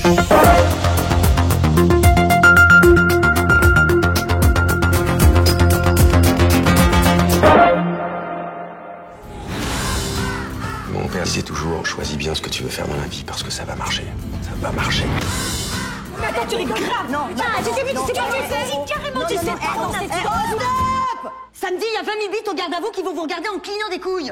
Mon père disait toujours, choisis bien ce que tu veux faire dans la vie parce que ça va marcher. Ça va marcher. Mais attends, tu rigoles grave. Non, tu sais pas, si carrément tu sais pas. Stop. Samedi, il y a 20 000 bites au garde à vous qui vont vous regarder en clignant des couilles.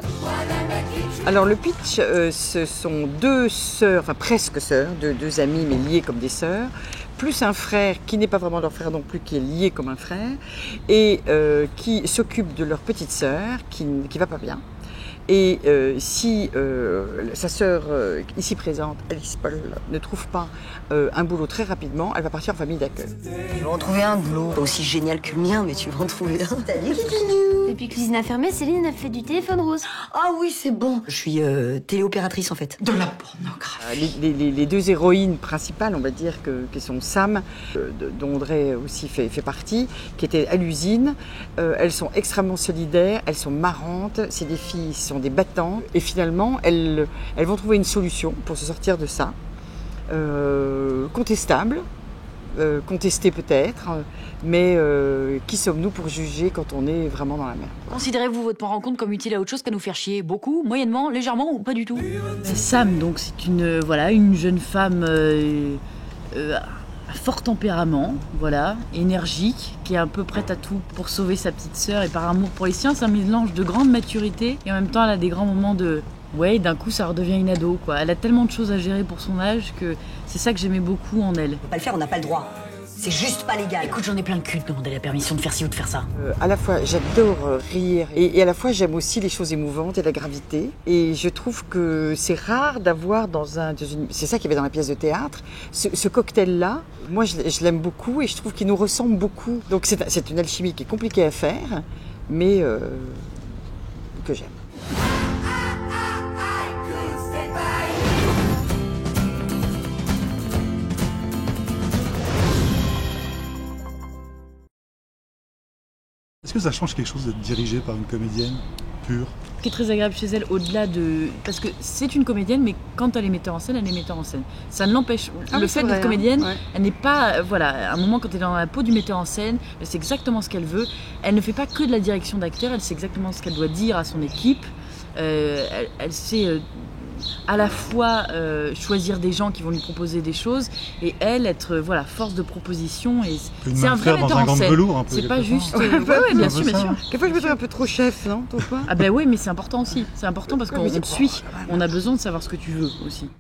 Alors le pitch, ce sont deux sœurs, enfin presque sœurs, deux amies mais liées comme des sœurs, plus un frère qui n'est pas vraiment leur frère non plus, qui est lié comme un frère, et qui s'occupe de leur petite sœur qui va pas bien. Et si sa sœur ici présente, Alice Paul, ne trouve pas un boulot très rapidement, elle va partir en famille d'accueil. Tu vas en trouver un boulot aussi génial que le mien, mais tu vas en trouver un. Salut, Depuis que l'usine a fermé, Céline a fait du téléphone rose. Ah oui, c'est bon. Je suis téléopératrice en fait. De la pornographie. Les deux héroïnes principales, on va dire, qui sont Sam, dont Audrey aussi fait partie, qui étaient à l'usine. Elles sont extrêmement solidaires, elles sont marrantes, c'est des filles, sont des battantes. Et finalement, elles vont trouver une solution pour se sortir de ça. Contestable, contesté peut-être, mais qui sommes-nous pour juger quand on est vraiment dans la merde? Considérez-vous votre point rencontre comme utile à autre chose qu'à nous faire chier? Beaucoup, moyennement, légèrement ou pas du tout? Sam, donc c'est une jeune femme à fort tempérament, voilà, énergique, qui est un peu prête à tout pour sauver sa petite sœur et par amour pour les siens. C'est un mélange de grande maturité et en même temps elle a des grands moments de... Ouais, d'un coup ça redevient une ado, quoi. Elle a tellement de choses à gérer pour son âge que c'est ça que j'aimais beaucoup en elle. On peut pas le faire, on n'a pas le droit. C'est juste pas légal. Écoute, j'en ai plein le cul de demander la permission de faire ci ou de faire ça. À la fois, j'adore rire et à la fois, j'aime aussi les choses émouvantes et la gravité. Et je trouve que c'est rare d'avoir c'est ça qu'il y avait dans la pièce de théâtre, ce cocktail-là. Moi, je l'aime beaucoup et je trouve qu'il nous ressemble beaucoup. Donc, c'est une alchimie qui est compliquée à faire, mais que j'aime. Est-ce que ça change quelque chose d'être dirigé par une comédienne pure? Ce qui est très agréable chez elle, au-delà de... Parce que c'est une comédienne, mais quand elle est metteur en scène, elle est metteur en scène. Ça ne l'empêche... le fait d'être comédienne, ouais. Elle n'est pas... Voilà, à un moment, quand elle est dans la peau du metteur en scène, elle sait exactement ce qu'elle veut. Elle ne fait pas que de la direction d'acteur, elle sait exactement ce qu'elle doit dire à son équipe. Elle sait... à la fois choisir des gens qui vont lui proposer des choses et elle être force de proposition et c'est un vrai metteur en scène. C'est pas juste ouais, bien sûr. Quelquefois je me trouve un peu trop chef, non? Ah ben oui, mais c'est important aussi. C'est important parce qu'on te suit. On a besoin de savoir ce que tu veux aussi.